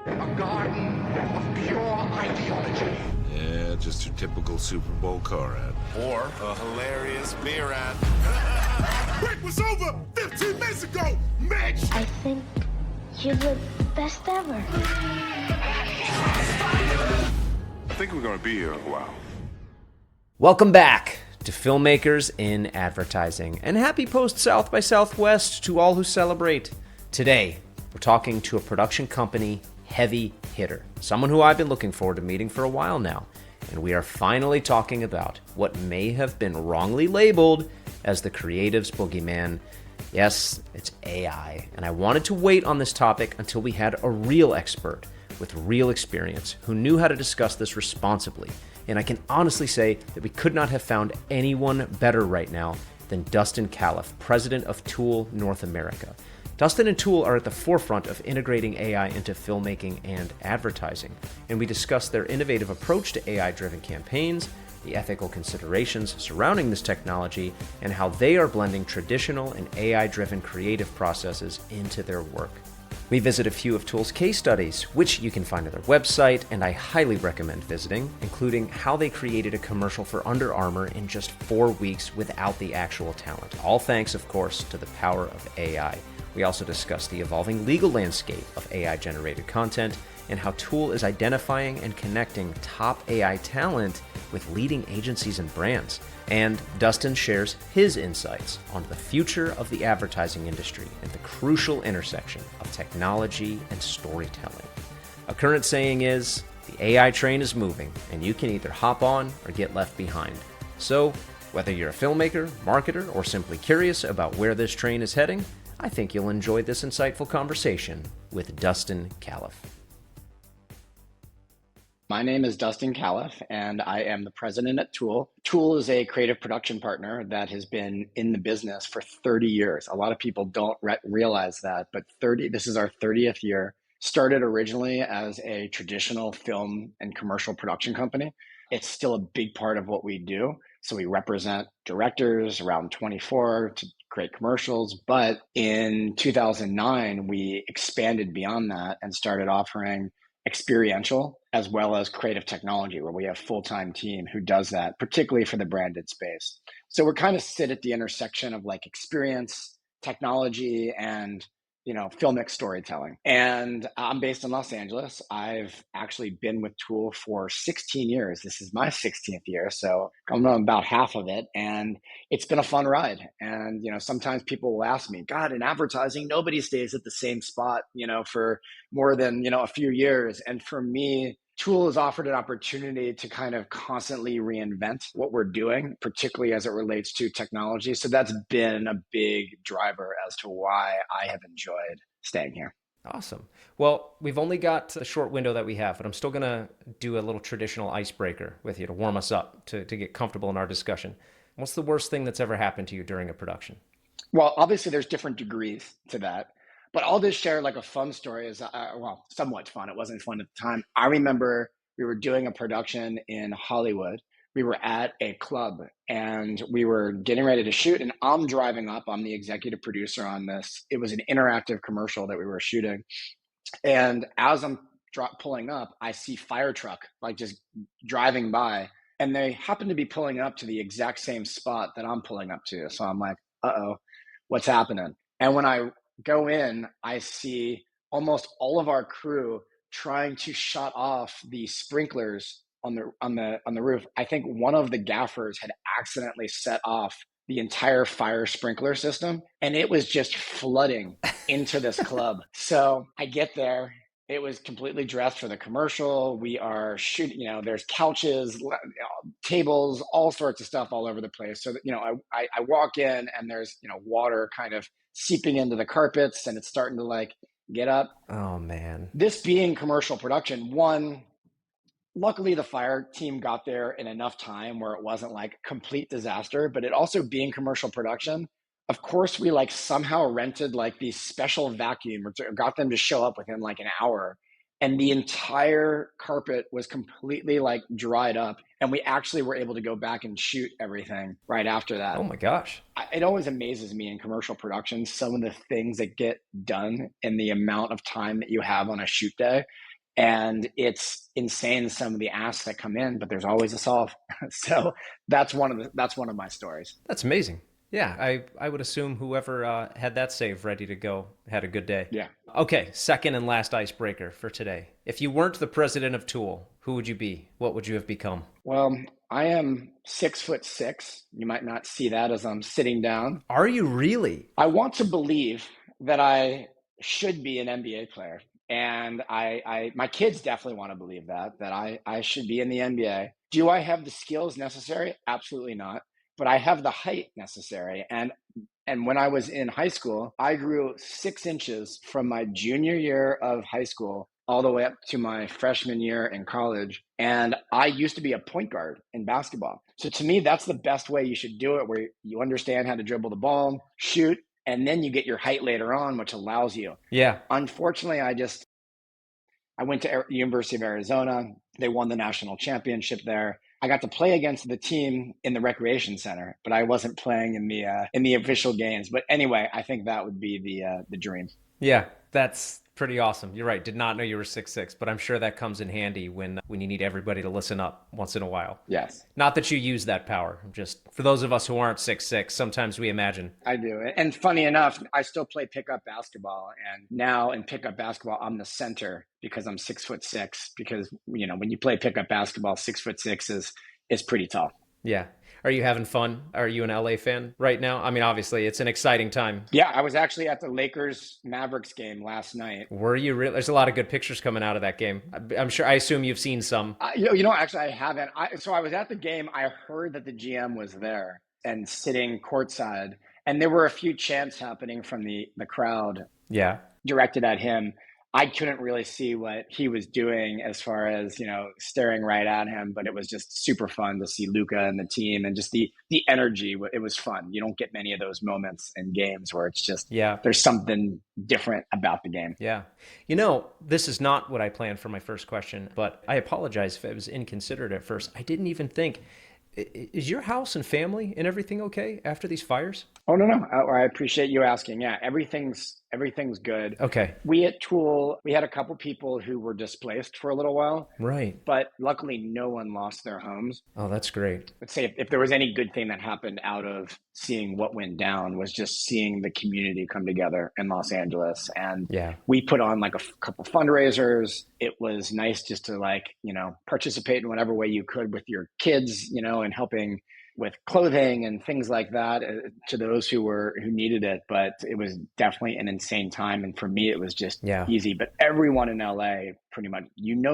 A garden of pure ideology. Yeah, just your typical Super Bowl car ad. Or a hilarious beer ad. Break was over 15 minutes ago, Mitch! I think you're the best ever. I think we're going to be here a while. Welcome back to Filmmakers in Advertising, and happy post-South by Southwest to all who celebrate. Today, we're talking to a production company heavy hitter, someone who I've been looking forward to meeting for a while now, and we are finally talking about what may have been wrongly labeled as the creative's boogeyman. Yes, it's AI, and I wanted to wait on this topic until we had a real expert with real experience who knew how to discuss this responsibly. And I can honestly say that we could not have found anyone better right now than Dustin Callif, president of Tool North America. Dustin and Tool are at the forefront of integrating AI into filmmaking and advertising, and we discussed their innovative approach to AI-driven campaigns, the ethical considerations surrounding this technology, and how they are blending traditional and AI-driven creative processes into their work. We visit a few of Tool's case studies, which you can find on their website, and I highly recommend visiting, including how they created a commercial for Under Armour in just 4 weeks without the actual talent. All thanks, of course, to the power of AI. We also discuss the evolving legal landscape of AI-generated content and how Tool is identifying and connecting top AI talent with leading agencies and brands. And Dustin shares his insights on the future of the advertising industry and the crucial intersection of technology and storytelling. A current saying is, the AI train is moving, and you can either hop on or get left behind. So, whether you're a filmmaker, marketer, or simply curious about where this train is heading, I think you'll enjoy this insightful conversation with Dustin Callif. My name is Dustin Callif, and I am the president at Tool. Tool is a creative production partner that has been in the business for 30 years. A lot of people don't realize that, but this is our 30th year. Started originally as a traditional film and commercial production company. It's still a big part of what we do. So we represent directors around 24 to create commercials. But in 2009, we expanded beyond that and started offering experiential as well as creative technology, where we have a full-time team who does that, particularly for the branded space. So we're kind of sit at the intersection of like experience, technology, and filmic storytelling. And I'm based in Los Angeles. I've actually been with Tool for 16 years. This is my 16th year, so I'm on about half of it. And it's been a fun ride. And, sometimes people will ask me, God, in advertising, nobody stays at the same spot, for more than, a few years. And for me, Tool has offered an opportunity to kind of constantly reinvent what we're doing, particularly as it relates to technology. So that's been a big driver as to why I have enjoyed staying here. Awesome. Well, we've only got the short window that we have, but I'm still going to do a little traditional icebreaker with you to warm us up, to get comfortable in our discussion. What's the worst thing that's ever happened to you during a production? Well, obviously there's different degrees to that. But I'll just share like a fun story. Somewhat fun. It wasn't fun at the time. I remember we were doing a production in Hollywood. We were at a club and we were getting ready to shoot, and I'm driving up. I'm the executive producer on this. It was an interactive commercial that we were shooting. And as I'm pulling up, I see fire truck like just driving by, and they happen to be pulling up to the exact same spot that I'm pulling up to. So I'm like, uh-oh, what's happening? And when I go in, I see almost all of our crew trying to shut off the sprinklers on the roof. I think one of the gaffers had accidentally set off the entire fire sprinkler system, and it was just flooding into this club. So I get there. It was completely dressed for the commercial. We are shooting, there's couches, tables, all sorts of stuff all over the place. So, I walk in and there's, water kind of seeping into the carpets, and it's starting to like get up. Oh, man. This being commercial production, luckily the fire team got there in enough time where it wasn't like complete disaster, but it also being commercial production, of course, we like somehow rented like these special vacuum or got them to show up within like an hour. And the entire carpet was completely like dried up. And we actually were able to go back and shoot everything right after that. Oh my gosh. It always amazes me in commercial production, some of the things that get done in the amount of time that you have on a shoot day. And it's insane, some of the asks that come in, but there's always a solve. So that's one of my stories. That's amazing. Yeah, I would assume whoever had that save ready to go had a good day. Yeah. Okay, second and last icebreaker for today. If you weren't the president of Tool, who would you be? What would you have become? Well, I am 6'6". You might not see that as I'm sitting down. Are you really? I want to believe that I should be an NBA player. And my kids definitely want to believe that I should be in the NBA. Do I have the skills necessary? Absolutely not. But I have the height necessary. And when I was in high school, I grew 6 inches from my junior year of high school all the way up to my freshman year in college. And I used to be a point guard in basketball. So to me, that's the best way you should do it, where you understand how to dribble the ball, shoot, and then you get your height later on, which allows you. Yeah. Unfortunately, I went to the University of Arizona. They won the national championship there. I got to play against the team in the recreation center, but I wasn't playing in the official games. But anyway, I think that would be the dream. Yeah, that's pretty awesome. You're right. Did not know you were 6'6", but I'm sure that comes in handy when you need everybody to listen up once in a while. Yes. Not that you use that power. Just for those of us who aren't 6'6", sometimes we imagine. I do. And funny enough, I still play pickup basketball. And now in pickup basketball, I'm the center because I'm 6'6", because, when you play pickup basketball, 6'6" is pretty tall. Yeah. Are you having fun? Are you an LA fan right now? I mean, obviously, it's an exciting time. Yeah, I was actually at the Lakers-Mavericks game last night. Were you really? There's a lot of good pictures coming out of that game. I'm sure. I assume you've seen some. Actually, I haven't. So I was at the game. I heard that the GM was there and sitting courtside, and there were a few chants happening from the crowd. Yeah. Directed at him. I couldn't really see what he was doing as far as, staring right at him, but it was just super fun to see Luka and the team and just the energy. It was fun. You don't get many of those moments in games where it's just, there's something different about the game. Yeah. This is not what I planned for my first question, but I apologize if it was inconsiderate at first. I didn't even think, is your house and family and everything okay after these fires? Oh, no. I appreciate you asking. Yeah, everything's good. Okay. We at Tool, we had a couple people who were displaced for a little while. Right. But luckily, no one lost their homes. Oh, that's great. Let's say if there was any good thing that happened out of seeing what went down, was just seeing the community come together in Los Angeles. And we put on like a couple fundraisers. It was nice just to participate in whatever way you could with your kids, and helping with clothing and things like that to those who needed it. But it was definitely an insane time. And for me, it was just easy. But everyone in LA, pretty much,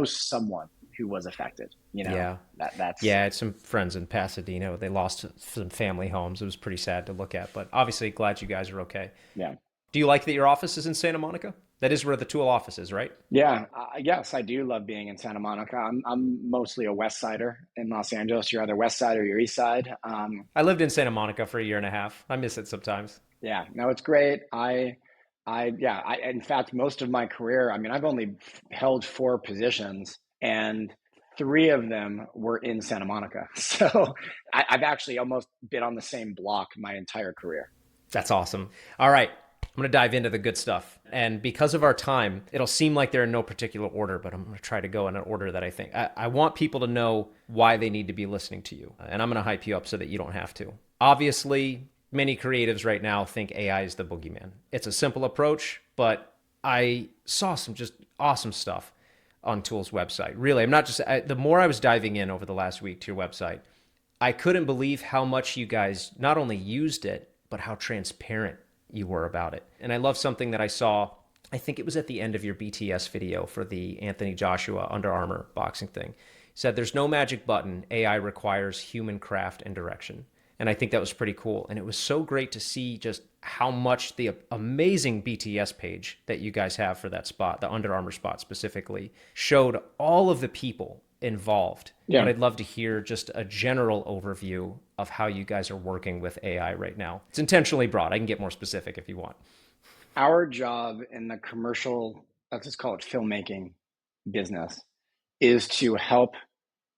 someone who was affected, that's. Yeah, I had some friends in Pasadena. They lost some family homes. It was pretty sad to look at, but obviously glad you guys are okay. Yeah. Do you like that your office is in Santa Monica? That is where the Tool office is, right? Yeah. Yes, I do love being in Santa Monica. I'm mostly a West Sider in Los Angeles. You're either West Side or you're East Side. I lived in Santa Monica for a year and a half. I miss it sometimes. Yeah. No, it's great. In fact, most of my career, I've only held 4 positions, and 3 of them were in Santa Monica. So I've actually almost been on the same block my entire career. That's awesome. All right. I'm going to dive into the good stuff. And because of our time, it'll seem like they're in no particular order, but I'm going to try to go in an order that I think. I want people to know why they need to be listening to you. And I'm going to hype you up so that you don't have to. Obviously, many creatives right now think AI is the boogeyman. It's a simple approach, but I saw some just awesome stuff on Tool's website. Really, the more I was diving in over the last week to your website, I couldn't believe how much you guys not only used it, but how transparent you were about it. And I love something that I saw, I think it was at the end of your BTS video for the Anthony Joshua Under Armour boxing thing. He said, there's no magic button. AI requires human craft and direction. And I think that was pretty cool. And it was so great to see just how much the amazing BTS page that you guys have for that spot, the Under Armour spot specifically, showed all of the people involved. Yeah. But I'd love to hear just a general overview of how you guys are working with AI right now. It's intentionally broad. I can get more specific if you want. Our job in the commercial, let's just call it filmmaking business, is to help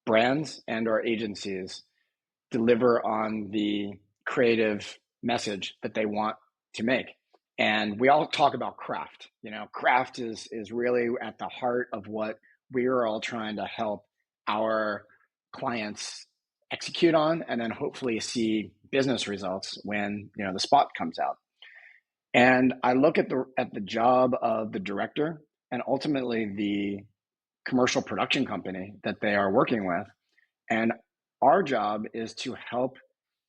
brands and or agencies deliver on the creative message that they want to make. And we all talk about craft. Craft is really at the heart of what we're all trying to help our clients execute on, and then hopefully see business results when the spot comes out. And I look at the job of the director and ultimately the commercial production company that they are working with. And our job is to help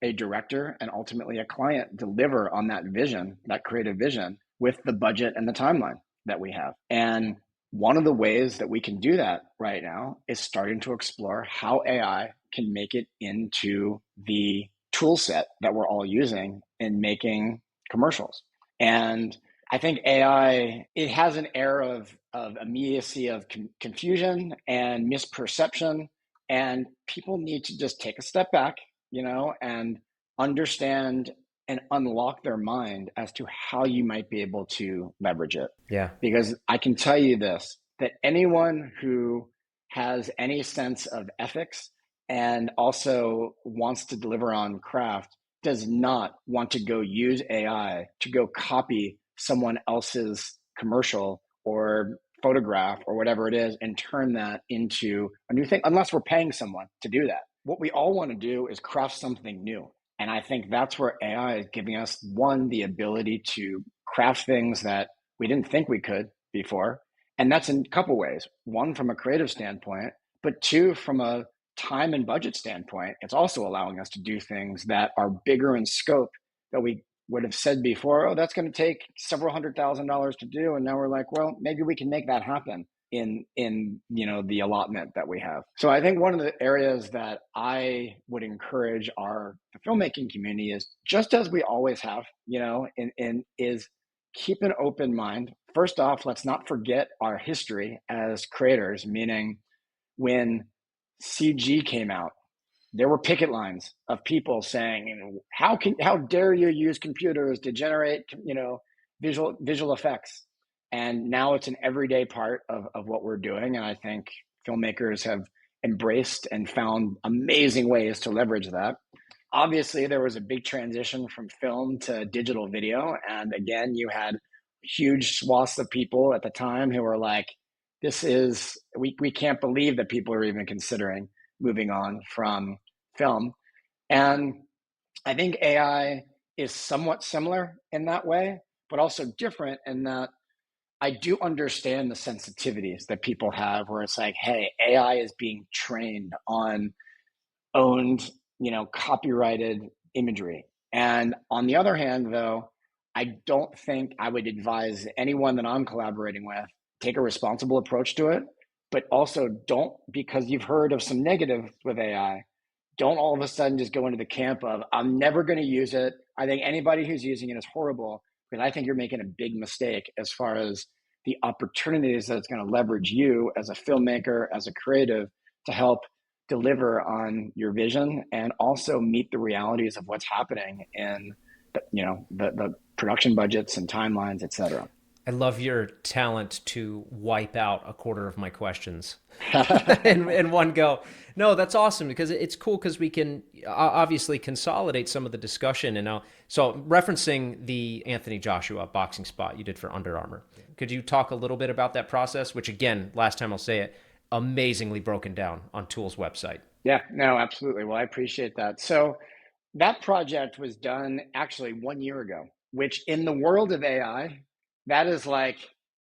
a director and ultimately a client deliver on that vision, that creative vision, with the budget and the timeline that we have. And one of the ways that we can do that right now is starting to explore how AI can make it into the tool set that we're all using in making commercials. And I think AI, it has an air of immediacy, of confusion and misperception. And people need to just take a step back, and understand and unlock their mind as to how you might be able to leverage it. Yeah. Because I can tell you this, that anyone who has any sense of ethics and also wants to deliver on craft does not want to go use AI to go copy someone else's commercial or photograph or whatever it is and turn that into a new thing, unless we're paying someone to do that. What we all want to do is craft something new. And I think that's where AI is giving us, one, the ability to craft things that we didn't think we could before. And that's in a couple ways. One, from a creative standpoint, but two, from a time and budget standpoint, it's also allowing us to do things that are bigger in scope that we would have said before, oh, that's going to take several $100,000s to do. And now we're like, well, maybe we can make that happen in the allotment that we have. So I think one of the areas that I would encourage the filmmaking community is, just as we always have, is keep an open mind. First off, let's not forget our history as creators, meaning when CG came out, there were picket lines of people saying, how dare you use computers to generate, visual effects? And now it's an everyday part of what we're doing. And I think filmmakers have embraced and found amazing ways to leverage that. Obviously, there was a big transition from film to digital video. And again, you had huge swaths of people at the time who were like, we can't believe that people are even considering moving on from film. And I think AI is somewhat similar in that way, but also different in that I do understand the sensitivities that people have where it's like, hey, AI is being trained on owned, copyrighted imagery. And on the other hand, though, I don't think I would advise anyone that I'm collaborating with take a responsible approach to it, but also don't, because you've heard of some negatives with AI, don't all of a sudden just go into the camp of, I'm never going to use it. I think anybody who's using it is horrible, because I think you're making a big mistake as far as the opportunities that it's going to leverage you as a filmmaker, as a creative, to help deliver on your vision and also meet the realities of what's happening in the production budgets and timelines, et cetera. I love your talent to wipe out a quarter of my questions in one go. No, that's awesome, because it's cool because we can obviously consolidate some of the discussion. And so referencing the Anthony Joshua boxing spot you did for Under Armour, could you talk a little bit about that process, which again, last time I'll say it, amazingly broken down on Tool's website? Yeah, no, absolutely. Well, I appreciate that. So that project was done actually 1 year ago, which in the world of AI, that is like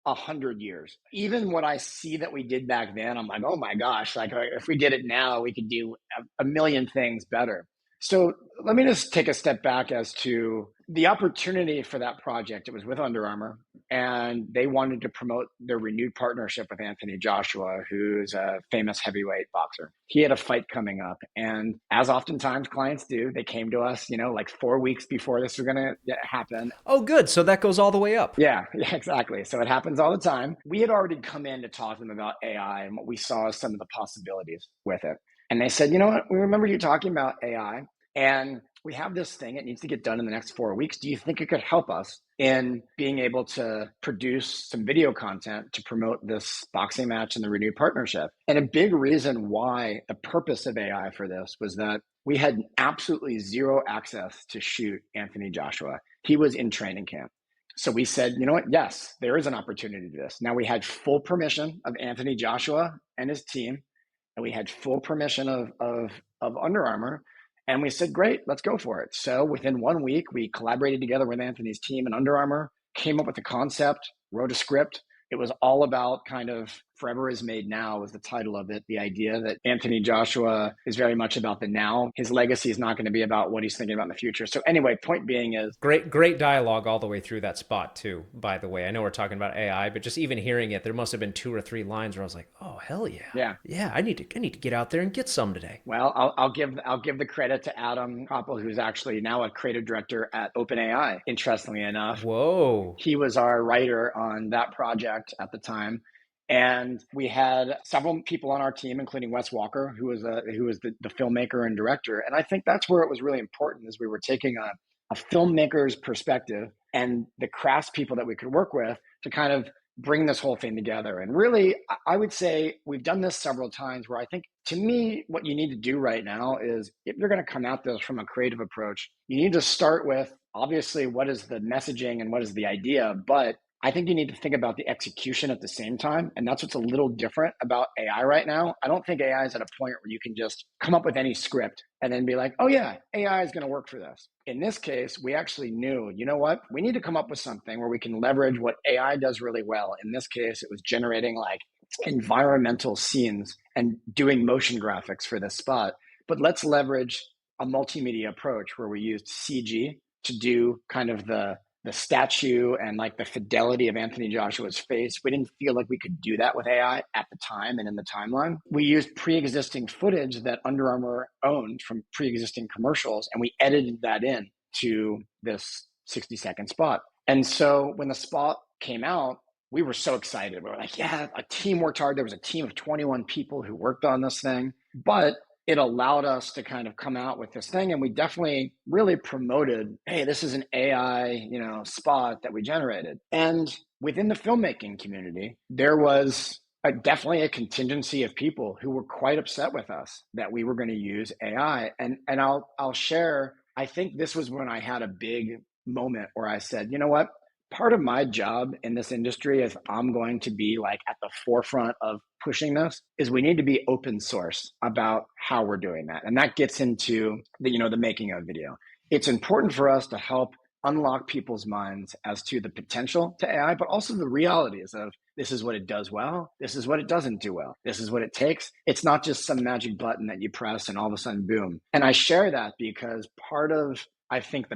100 years. Even what I see that we did back then, I'm like, oh my gosh, like if we did it now, we could do a million things better. So let me just take a step back as to the opportunity for that project. It was with Under Armour, and they wanted to promote their renewed partnership with Anthony Joshua, who's a famous heavyweight boxer. He had a fight coming up, and as oftentimes clients do, they came to us, like 4 weeks before this was going to happen. Oh, good. So that goes all the way up. Yeah, exactly. So it happens all the time. We had already come in to talk to them about AI and what we saw as some of the possibilities with it. And they said, you know what, we remember you talking about AI, and we have this thing, it needs to get done in the next 4 weeks. Do you think it could help us in being able to produce some video content to promote this boxing match and the renewed partnership? And a big reason why the purpose of AI for this was that we had absolutely zero access to shoot Anthony Joshua. He was in training camp. So we said, you know what? Yes, there is an opportunity to this. Now we had full permission of Anthony Joshua and his team, and we had full permission of Under Armour. And we said, great, let's go for it. So within 1 week, we collaborated together with Anthony's team and Under Armour, came up with a concept, wrote a script. It was all about kind of Forever is Made Now was the title of it. The idea that Anthony Joshua is very much about the now. His legacy is not going to be about what he's thinking about in the future. So anyway, point being is Great dialogue all the way through that spot too, by the way. I know we're talking about AI, but just even hearing it, there must have been 2 or 3 lines where I was like, oh hell yeah. Yeah, I need to get out there and get some today. Well, I'll give the credit to Adam Koppel, who's actually now a creative director at OpenAI, interestingly enough. Whoa. He was our writer on that project at the time. And we had several people on our team, including Wes Walker, who was the filmmaker and director. And I think that's where it was really important, is we were taking a filmmaker's perspective and the craftspeople that we could work with to kind of bring this whole thing together. And really, I would say we've done this several times, where I think, to me, what you need to do right now is, if you're going to come at this from a creative approach, you need to start with, obviously, what is the messaging and what is the idea, but I think you need to think about the execution at the same time. And that's what's a little different about AI right now. I don't think AI is at a point where you can just come up with any script and then be like, oh yeah, AI is going to work for this. In this case, we actually knew, you know what? We need to come up with something where we can leverage what AI does really well. In this case, it was generating like environmental scenes and doing motion graphics for this spot. But let's leverage a multimedia approach where we used CG to do kind of the statue and like the fidelity of Anthony Joshua's face. We didn't feel like we could do that with AI at the time and in the timeline. We used pre-existing footage that Under Armour owned from pre-existing commercials, and we edited that in to this 60-second spot. And so when the spot came out, we were so excited. We were like, yeah, a team worked hard. There was a team of 21 people who worked on this thing, but it allowed us to kind of come out with this thing. And we definitely really promoted, hey, this is an AI, spot that we generated. And within the filmmaking community, there was definitely a contingency of people who were quite upset with us that we were going to use AI. And I'll share, I think this was when I had a big moment where I said, you know what? Part of my job in this industry, if I'm going to be like at the forefront of pushing this, is we need to be open source about how we're doing that. And that gets into the making of video. It's important for us to help unlock people's minds as to the potential to AI, but also the realities of, this is what it does well, this is what it doesn't do well, this is what it takes. It's not just some magic button that you press and all of a sudden, boom. And I share that because part of, I think,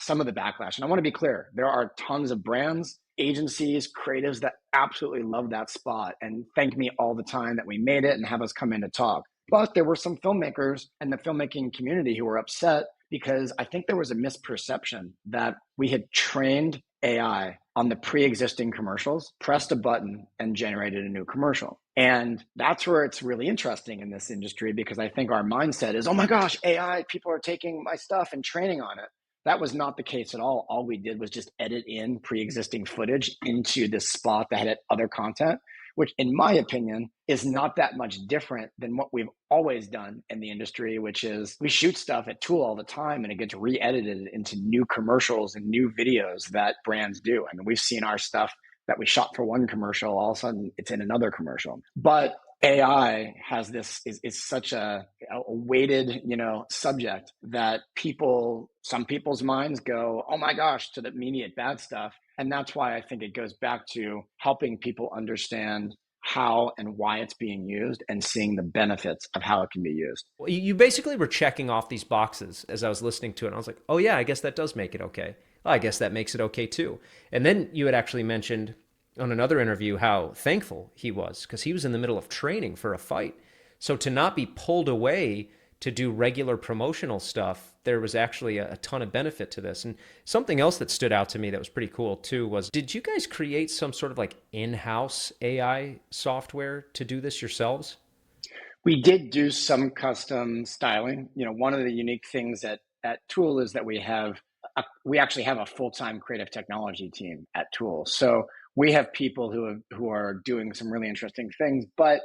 some of the backlash, and I want to be clear, there are tons of brands, agencies, creatives that absolutely love that spot and thank me all the time that we made it and have us come in to talk. But there were some filmmakers and the filmmaking community who were upset because I think there was a misperception that we had trained AI on the pre-existing commercials, pressed a button, and generated a new commercial. And that's where it's really interesting in this industry, because I think our mindset is, oh my gosh, AI, people are taking my stuff and training on it. That was not the case at all. All we did was just edit in pre-existing footage into this spot that had other content, which in my opinion is not that much different than what we've always done in the industry, which is we shoot stuff at Tool all the time and it gets re-edited into new commercials and new videos that brands do. I mean, we've seen our stuff that we shot for one commercial, all of a sudden it's in another commercial. But AI has this is such a weighted, subject that some people's minds go, oh my gosh, to the immediate bad stuff. And that's why I think it goes back to helping people understand how and why it's being used and seeing the benefits of how it can be used. Well, you basically were checking off these boxes as I was listening to it. And I was like, oh yeah, I guess that does make it okay. Well, I guess that makes it okay too. And then you had actually mentioned on another interview how thankful he was because he was in the middle of training for a fight. So to not be pulled away to do regular promotional stuff, there was actually a ton of benefit to this. And something else that stood out to me that was pretty cool too was, did you guys create some sort of like in-house AI software to do this yourselves? We did do some custom styling. One of the unique things at Tool is that we actually have a full-time creative technology team at Tool. So we have people who are doing some really interesting things, but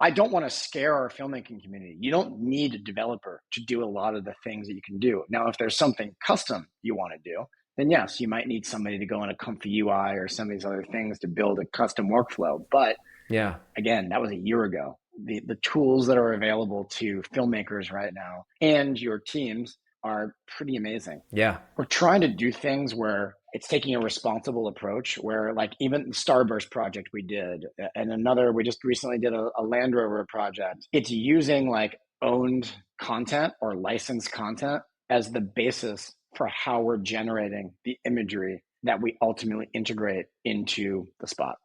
I don't want to scare our filmmaking community. You don't need a developer to do a lot of the things that you can do. Now, if there's something custom you want to do, then yes, you might need somebody to go in a comfy UI or some of these other things to build a custom workflow. But Yeah. again, that was a year ago. The tools that are available to filmmakers right now and your teams are pretty amazing. Yeah. We're trying to do things where it's taking a responsible approach, where like even the Starburst project we did, and another, we just recently did a Land Rover project. It's using like owned content or licensed content as the basis for how we're generating the imagery that we ultimately integrate into the spot.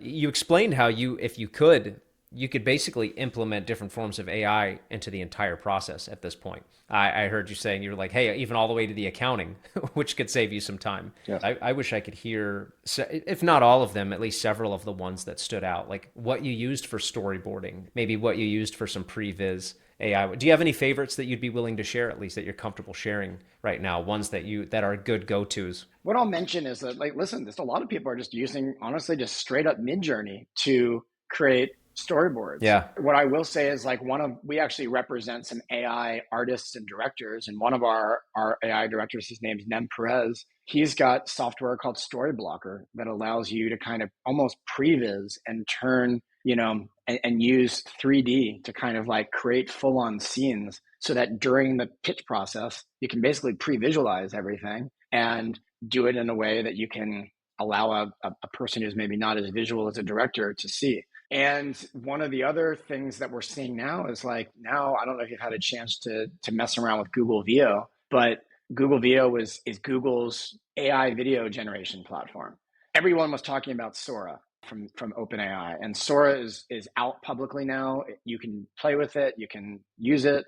You explained how if you could, you could basically implement different forms of AI into the entire process at this point. I heard you saying you were like, hey, even all the way to the accounting, which could save you some time. Yes. I wish I could hear, if not all of them, at least several of the ones that stood out, like what you used for storyboarding, maybe what you used for some previs AI. Do you have any favorites that you'd be willing to share, at least that you're comfortable sharing right now, ones that are good go-tos? What I'll mention is that, like, listen, there's a lot of people are just using, honestly, just straight up Midjourney to create storyboards. Yeah. What I will say is like we actually represent some AI artists and directors, and one of our AI directors, his name's Nem Perez. He's got software called Storyblocker that allows you to kind of almost previs and turn, and use 3D to kind of like create full on scenes so that during the pitch process, you can basically pre-visualize everything and do it in a way that you can allow a person who's maybe not as visual as a director to see. And one of the other things that we're seeing now is like, now, I don't know if you've had a chance to mess around with Google VO, but Google VO is Google's AI video generation platform. Everyone was talking about Sora from OpenAI, and Sora is out publicly now. You can play with it, you can use it.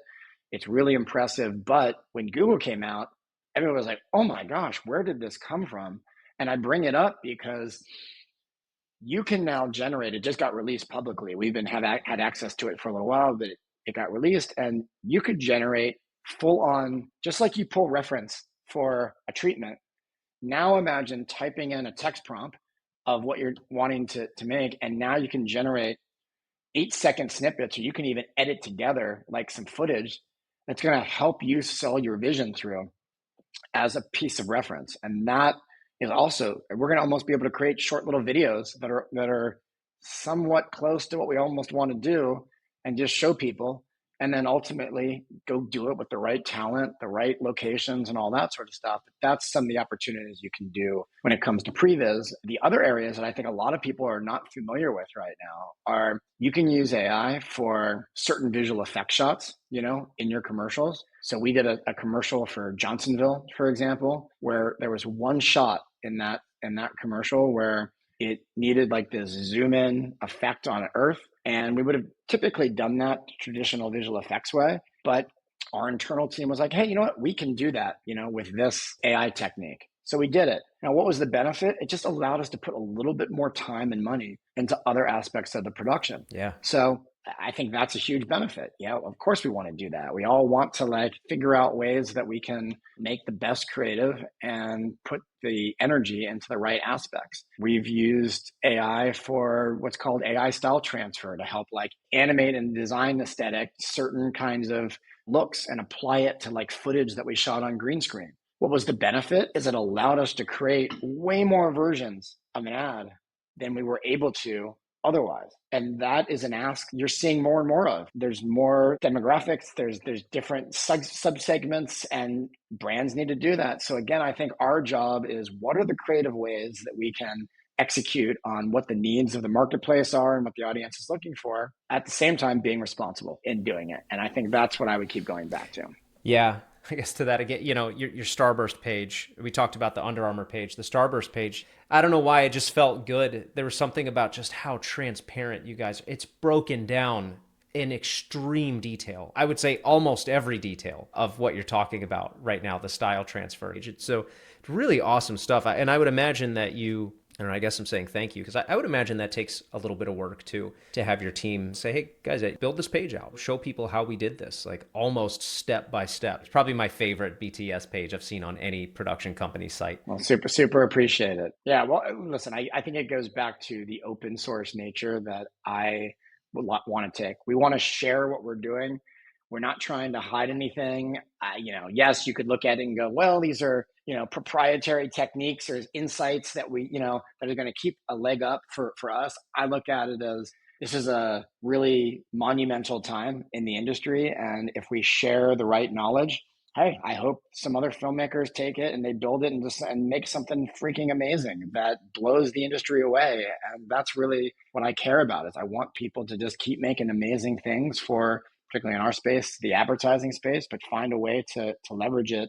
It's really impressive. But when Google came out, everyone was like, oh my gosh, where did this come from? And I bring it up because you can now generate, it just got released publicly. We've had access to it for a little while, but it got released, and you could generate full on, just like you pull reference for a treatment. Now imagine typing in a text prompt of what you're wanting to make, and now you can generate 8-second snippets, or you can even edit together like some footage that's going to help you sell your vision through as a piece of reference. And that is also, we're going to almost be able to create short little videos that are somewhat close to what we almost want to do, and just show people, and then ultimately go do it with the right talent, the right locations, and all that sort of stuff. But that's some of the opportunities you can do when it comes to previs. The other areas that I think a lot of people are not familiar with right now are, you can use AI for certain visual effect shots, in your commercials. So we did a commercial for Johnsonville, for example, where there was one shot in that commercial where it needed like this zoom in effect on Earth. And we would have typically done that traditional visual effects way. But our internal team was like, hey, you know what? We can do that, with this AI technique. So we did it. Now, what was the benefit? It just allowed us to put a little bit more time and money into other aspects of the production. Yeah. So I think that's a huge benefit. Yeah, of course we want to do that. We all want to like figure out ways that we can make the best creative and put the energy into the right aspects. We've used AI for what's called AI style transfer to help like animate and design aesthetic certain kinds of looks and apply it to like footage that we shot on green screen. What was the benefit is it allowed us to create way more versions of an ad than we were able to otherwise. And that is an ask you're seeing more and more of. There's more demographics, there's different subsegments, and brands need to do that. So again, I think our job is, what are the creative ways that we can execute on what the needs of the marketplace are and what the audience is looking for, at the same time being responsible in doing it. And I think that's what I would keep going back to. Yeah. I guess to that again, your Starburst page, we talked about the Under Armour page, the Starburst page. I don't know why, it just felt good. There was something about just how transparent you guys, it's broken down in extreme detail. I would say almost every detail of what you're talking about right now, the style transfer. So it's really awesome stuff. And I would imagine that I don't know, I guess I'm saying thank you, because I would imagine that takes a little bit of work too, to have your team say, hey guys, build this page out, show people how we did this, like almost step by step. It's probably my favorite BTS page I've seen on any production company site. Well, super appreciate it. Yeah, well, listen, I think it goes back to the open source nature that I would want to take. We want to share what we're doing. We're not trying to hide anything. Yes, you could look at it and go, well, these are, proprietary techniques or insights that that are going to keep a leg up for us. I look at it as this is a really monumental time in the industry. And if we share the right knowledge, hey, I hope some other filmmakers take it and they build it and make something freaking amazing that blows the industry away. And that's really what I care about is I want people to just keep making amazing things for, particularly in our space, the advertising space, but find a way to leverage it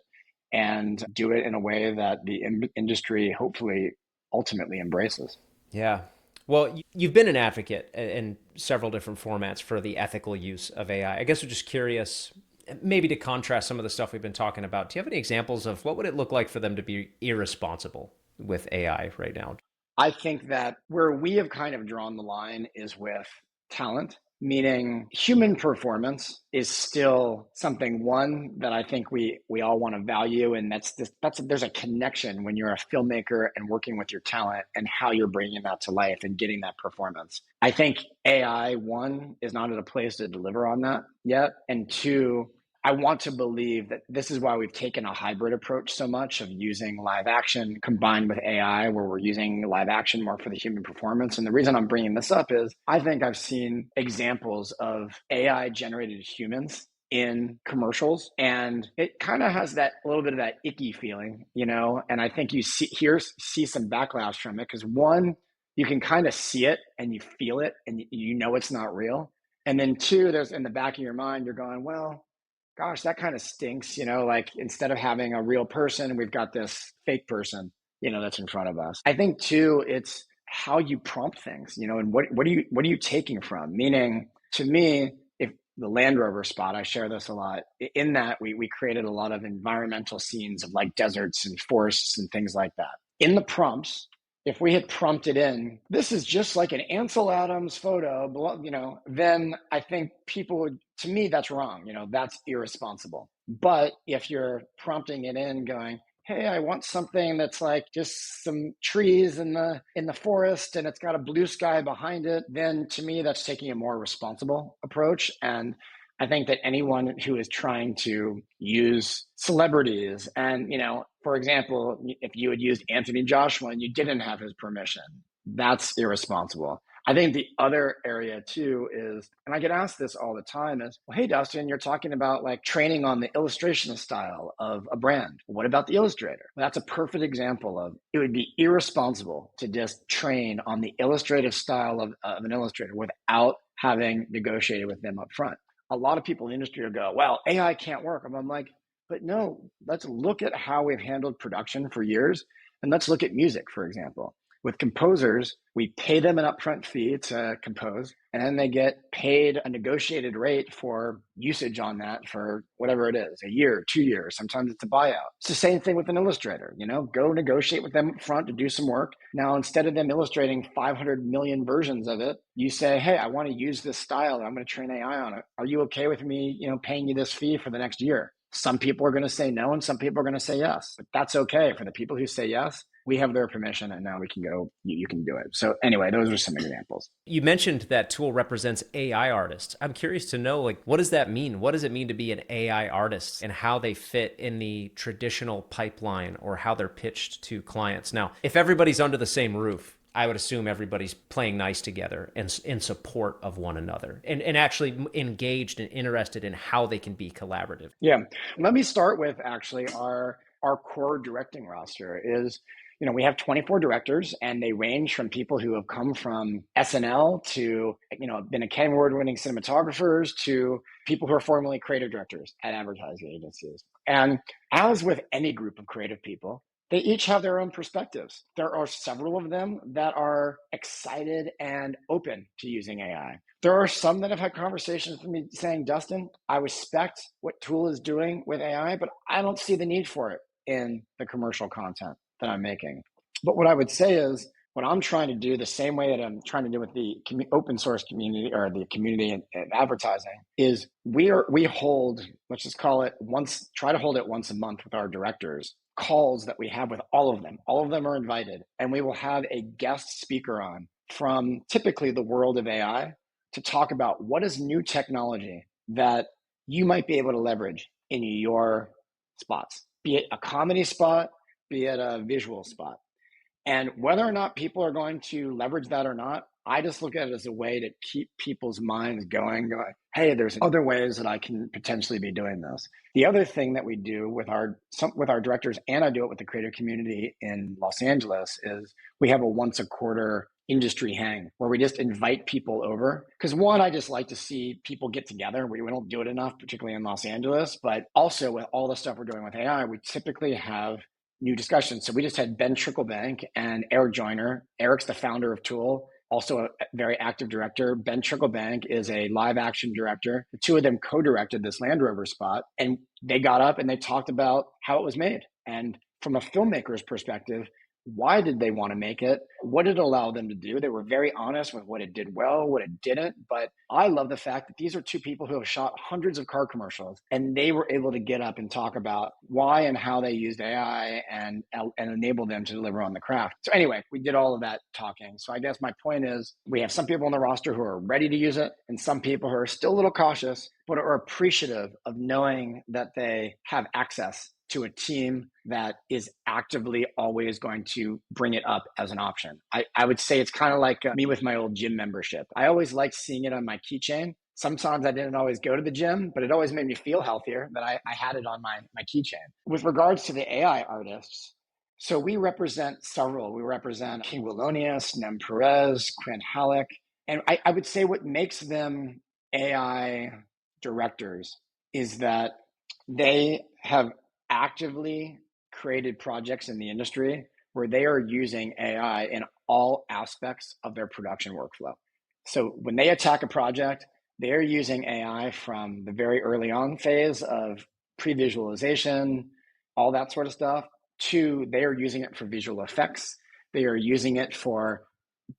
and do it in a way that the industry hopefully ultimately embraces. Yeah. Well, you've been an advocate in several different formats for the ethical use of AI. I guess we're just curious, maybe to contrast some of the stuff we've been talking about. Do you have any examples of what would it look like for them to be irresponsible with AI right now? I think that where we have kind of drawn the line is with talent, meaning human performance is still something, one, that I think we all want to value. And there's a connection when you're a filmmaker and working with your talent and how you're bringing that to life and getting that performance. I think AI, one, is not at a place to deliver on that yet. And two, I want to believe that this is why we've taken a hybrid approach so much of using live action combined with AI, where we're using live action more for the human performance. And the reason I'm bringing this up is I think I've seen examples of AI generated humans in commercials, and it kind of has that little bit of that icky feeling, and I think you see some backlash from it because, one, you can kind of see it and you feel it and it's not real. And then two, there's in the back of your mind, you're going, well, gosh, that kind of stinks, like instead of having a real person, we've got this fake person, that's in front of us. I think too, it's how you prompt things, and what are you taking from? Meaning, to me, if the Land Rover spot, I share this a lot, in that we created a lot of environmental scenes of like deserts and forests and things like that. In the prompts, if we had prompted in, this is just like an Ansel Adams photo, then I think people would, to me, that's wrong. That's irresponsible. But if you're prompting it in going, hey, I want something that's like just some trees in the forest and it's got a blue sky behind it, then to me, that's taking a more responsible approach. And I think that anyone who is trying to use celebrities and, for example, if you had used Anthony Joshua and you didn't have his permission, that's irresponsible. I think the other area too is, and I get asked this all the time, is, well, hey, Dustin, you're talking about like training on the illustration style of a brand. What about the illustrator? Well, that's a perfect example of it would be irresponsible to just train on the illustrative style of an illustrator without having negotiated with them up front. A lot of people in the industry will go, well, AI can't work. I'm like, but no, let's look at how we've handled production for years. And let's look at music, for example. With composers, we pay them an upfront fee to compose, and then they get paid a negotiated rate for usage on that for whatever it is, a year, 2 years, sometimes it's a buyout. It's the same thing with an illustrator, go negotiate with them up front to do some work. Now, instead of them illustrating 500 million versions of it, you say, hey, I want to use this style, and I'm going to train AI on it. Are you okay with me, paying you this fee for the next year? Some people are going to say no, and some people are going to say yes. But that's okay. For the people who say yes, we have their permission, and now we can go, you can do it. So anyway, those are some examples. You mentioned that tool represents AI artists. I'm curious to know, what does that mean? What does it mean to be an AI artist and how they fit in the traditional pipeline or how they're pitched to clients? Now, if everybody's under the same roof, I would assume everybody's playing nice together and in support of one another and actually engaged and interested in how they can be collaborative. Yeah. Let me start with actually our core directing roster is, we have 24 directors, and they range from people who have come from SNL to, been Academy Award-winning cinematographers to people who are formerly creative directors at advertising agencies. And as with any group of creative people, they each have their own perspectives. There are several of them that are excited and open to using AI. There are some that have had conversations with me saying, Dustin, I respect what Tool is doing with AI, but I don't see the need for it in the commercial content that I'm making. But what I would say is, what I'm trying to do the same way that I'm trying to do with the open source community or the community in advertising is we hold, let's just call it try to hold it once a month with our directors, calls that we have with all of them. All of them are invited, and we will have a guest speaker on from typically the world of AI to talk about what is new technology that you might be able to leverage in your spots, be it a comedy spot, be it a visual spot. And whether or not people are going to leverage that or not, I just look at it as a way to keep people's minds going, hey, there's other ways that I can potentially be doing this. The other thing that we do with our directors, and I do it with the creative community in Los Angeles, is we have a once a quarter industry hang where we just invite people over. Because one, I just like to see people get together. We don't do it enough, particularly in Los Angeles, but also with all the stuff we're doing with AI, we typically have new discussions. So we just had Ben Tricklebank and Eric Joyner. Eric's the founder of Tool, also a very active director. Ben Tricklebank is a live action director. The two of them co-directed this Land Rover spot, and they got up and they talked about how it was made. And from a filmmaker's perspective, why did they want to make it? What did it allow them to do? They were very honest with what it did well, what it didn't. But I love the fact that these are two people who have shot hundreds of car commercials, and they were able to get up and talk about why and how they used AI and enable them to deliver on the craft. So anyway, we did all of that talking. So I guess my point is we have some people on the roster who are ready to use it and some people who are still a little cautious, but are appreciative of knowing that they have access to a team that is actively always going to bring it up as an option. I would say it's kind of like me with my old gym membership. I always liked seeing it on my keychain. Sometimes I didn't always go to the gym, but it always made me feel healthier that I had it on my keychain. With regards to the AI artists, so we represent several. We represent King Willonius, Nem Perez, Quinn Halleck. And I would say what makes them AI directors is that they have actively created projects in the industry where they are using AI in all aspects of their production workflow. So when they attack a project, they're using AI from the very early on phase of pre-visualization, all that sort of stuff, to they are using it for visual effects. They are using it for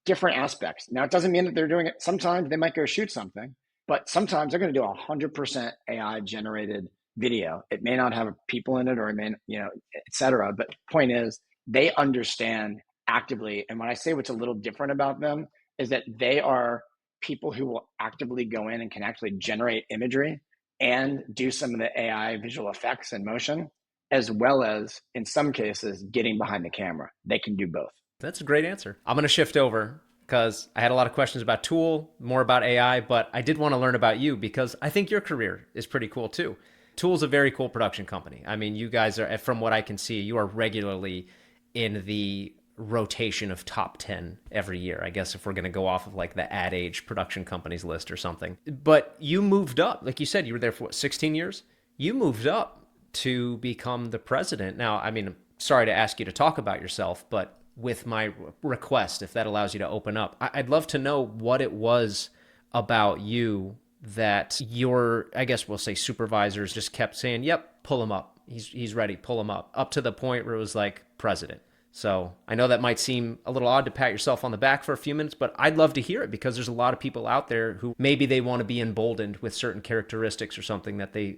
different aspects. Now, it doesn't mean that they're doing it. Sometimes they might go shoot something, but sometimes they're going to do 100% AI generated video. It may not have people in it, or it may, et cetera. But point is, they understand actively. And when I say what's a little different about them is that they are people who will actively go in and can actually generate imagery and do some of the AI visual effects and motion, as well as in some cases, getting behind the camera. They can do both. That's a great answer. I'm going to shift over because I had a lot of questions about Tool, more about AI, but I did want to learn about you because I think your career is pretty cool too. Tool's a very cool production company. I mean, you guys are, from what I can see, you are regularly in the rotation of top 10 every year. I guess if we're going to go off of like the Ad Age production companies list or something. But you moved up. Like you said, you were there for what, 16 years? You moved up to become the president. Now, I mean, I'm sorry to ask you to talk about yourself, but with my request, if that allows you to open up, I'd love to know what it was about you that your, I guess we'll say supervisors just kept saying, yep, pull him up. He's ready, pull him up to the point where it was like president. So I know that might seem a little odd to pat yourself on the back for a few minutes, but I'd love to hear it because there's a lot of people out there who maybe they want to be emboldened with certain characteristics or something that they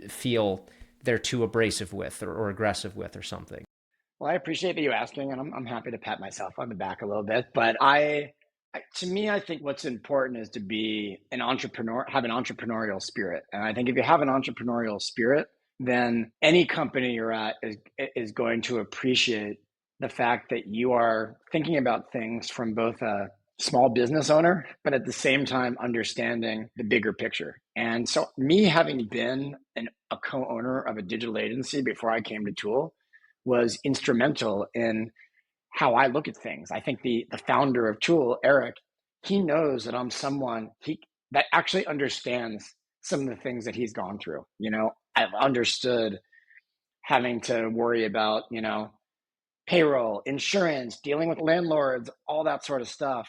feel they're too abrasive with or aggressive with or something. Well, I appreciate that you asking, and I'm happy to pat myself on the back a little bit, but to me, I think what's important is to be an entrepreneur, have an entrepreneurial spirit. And I think if you have an entrepreneurial spirit, then any company you're at is going to appreciate the fact that you are thinking about things from both a small business owner, but at the same time, understanding the bigger picture. And so me having been a co-owner of a digital agency before I came to Tool was instrumental in how I look at things. I think the founder of Tool, Eric, he knows that I'm someone that actually understands some of the things that he's gone through. I've understood having to worry about, payroll, insurance, dealing with landlords, all that sort of stuff.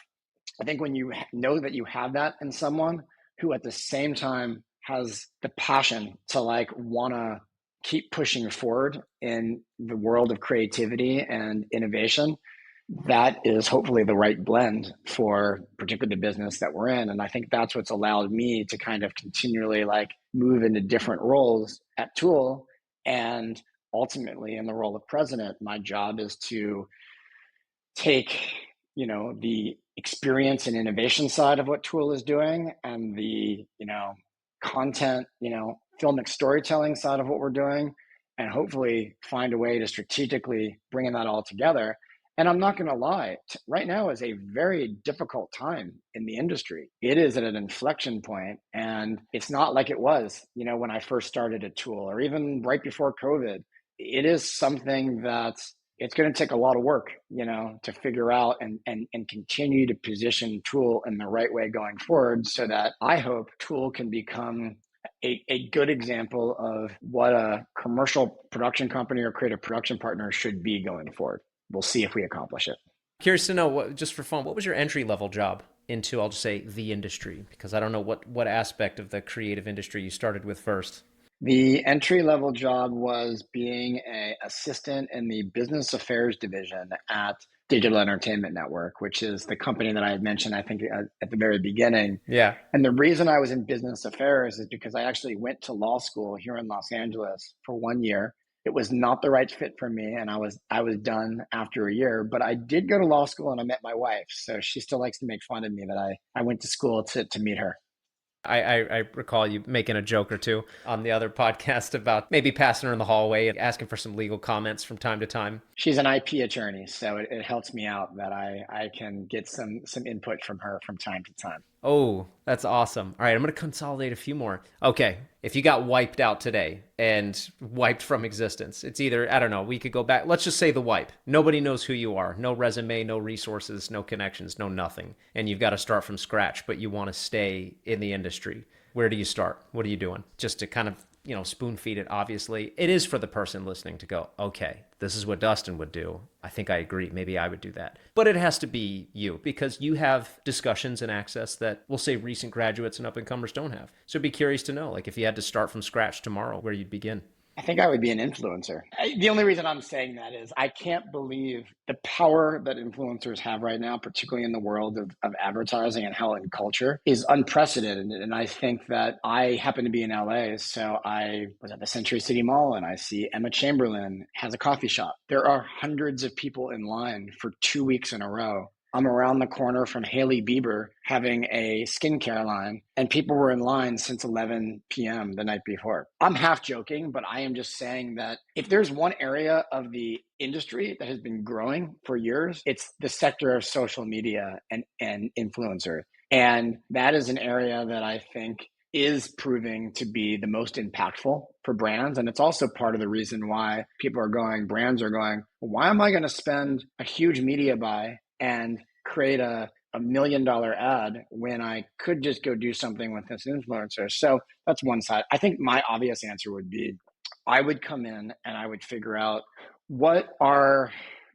I think when you know that you have that in someone who at the same time has the passion to want to keep pushing forward in the world of creativity and innovation, that is hopefully the right blend for particularly the business that we're in. And I think that's what's allowed me to kind of continually move into different roles at Tool. And ultimately in the role of president, my job is to take, the experience and innovation side of what Tool is doing and the, content, filmic storytelling side of what we're doing, and hopefully find a way to strategically bring that all together. And I'm not going to lie, right now is a very difficult time in the industry. It is at an inflection point, and it's not like it was, when I first started at Tool, or even right before COVID. It is something that it's going to take a lot of work, to figure out and continue to position Tool in the right way going forward, so that I hope Tool can become a good example of what a commercial production company or creative production partner should be going forward. We'll see if we accomplish it. Curious to know, just for fun, what was your entry level job into, I'll just say, the industry? Because I don't know what aspect of the creative industry you started with first. The entry level job was being an assistant in the business affairs division at Digital Entertainment Network, which is the company that I had mentioned, I think, at the very beginning. Yeah. And the reason I was in business affairs is because I actually went to law school here in Los Angeles for 1 year. It was not the right fit for me, and I was done after a year. But I did go to law school, and I met my wife, so she still likes to make fun of me that I went to school to meet her. I recall you making a joke or two on the other podcast about maybe passing her in the hallway and asking for some legal comments from time to time. She's an IP attorney, so it helps me out that I can get some input from her from time to time. Oh, that's awesome. All right, I'm going to consolidate a few more. Okay, if you got wiped out today and wiped from existence, it's either, I don't know, we could go back. Let's just say the wipe. Nobody knows who you are. No resume, no resources, no connections, no nothing. And you've got to start from scratch, but you want to stay in the industry. Where do you start? What are you doing? Just to kind of, spoon feed it, obviously. It is for the person listening to go, okay, this is what Dustin would do. I think I agree. Maybe I would do that. But it has to be you, because you have discussions and access that, we'll say, recent graduates and up-and-comers don't have. So I'd be curious to know, if you had to start from scratch tomorrow, where you'd begin. I think I would be an influencer. The only reason I'm saying that is I can't believe the power that influencers have right now, particularly in the world of advertising and hell and culture, is unprecedented. And I think that I happen to be in LA. So I was at the Century City Mall and I see Emma Chamberlain has a coffee shop. There are hundreds of people in line for 2 weeks in a row. I'm around the corner from Hailey Bieber having a skincare line, and people were in line since 11 p.m. the night before. I'm half joking, but I am just saying that if there's one area of the industry that has been growing for years, it's the sector of social media and influencer. And that is an area that I think is proving to be the most impactful for brands. And it's also part of the reason why brands are going, why am I going to spend a huge media buy and create a $1 million ad when I could just go do something with this influencer? So that's one side. I think my obvious answer would be, I would come in and I would figure out what are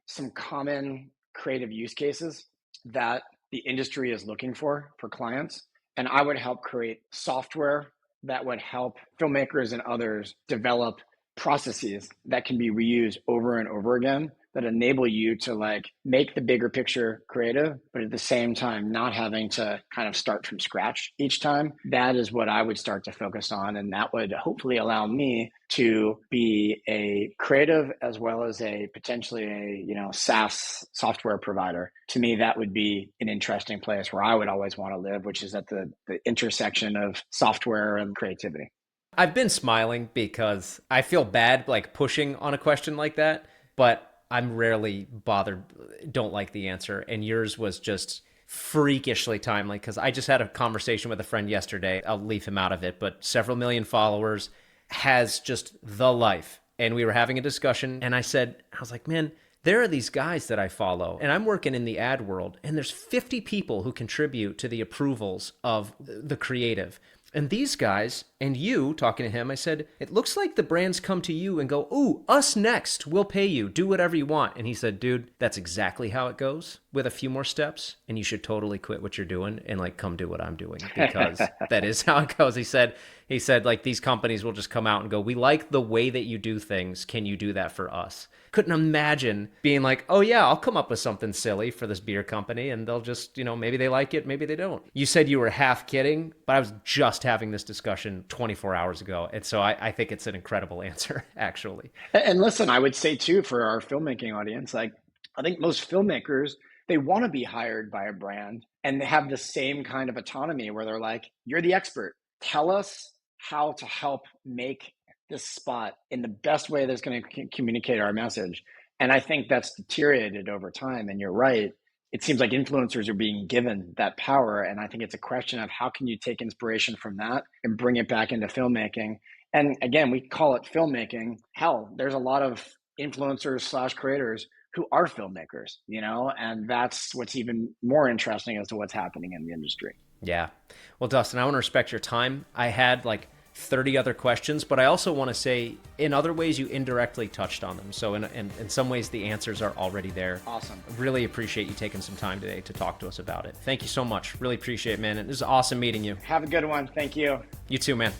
some common creative use cases that the industry is looking for clients. And I would help create software that would help filmmakers and others develop processes that can be reused over and over again, that enable you to make the bigger picture creative, but at the same time, not having to kind of start from scratch each time. That is what I would start to focus on. And that would hopefully allow me to be a creative as well as a potentially a, SaaS software provider. To me, that would be an interesting place where I would always want to live, which is at the intersection of software and creativity. I've been smiling because I feel bad pushing on a question like that, but I'm rarely bothered, don't like the answer. And yours was just freakishly timely, because I just had a conversation with a friend yesterday. I'll leave him out of it, but several million followers, has just the life. And we were having a discussion and I was like, man, there are these guys that I follow, and I'm working in the ad world, and there's 50 people who contribute to the approvals of the creative. And these guys, and you, talking to him, I said, it looks like the brands come to you and go, ooh, us next, we'll pay you, do whatever you want. And he said, dude, that's exactly how it goes, with a few more steps, and you should totally quit what you're doing and come do what I'm doing, because that is how it goes. He said, these companies will just come out and go, we like the way that you do things. Can you do that for us? Couldn't imagine being like, oh yeah, I'll come up with something silly for this beer company, and they'll just, maybe they like it, maybe they don't. You said you were half kidding, but I was just having this discussion 24 hours ago. And so I think it's an incredible answer, actually. And listen, I would say too, for our filmmaking audience, I think most filmmakers, they want to be hired by a brand and they have the same kind of autonomy where they're like, you're the expert. Tell us how to help make this spot in the best way that's going to communicate our message. And I think that's deteriorated over time. And you're right. It seems like influencers are being given that power. And I think it's a question of how can you take inspiration from that and bring it back into filmmaking. And again, we call it filmmaking. Hell, there's a lot of influencers / creators who are filmmakers, and that's what's even more interesting as to what's happening in the industry. Yeah. Well, Dustin, I want to respect your time. I had like 30 other questions, but I also want to say in other ways you indirectly touched on them. So in some ways the answers are already there. Awesome. Really appreciate you taking some time today to talk to us about it. Thank you so much. Really appreciate it, man. It was awesome meeting you. Have a good one. Thank you. You too, man.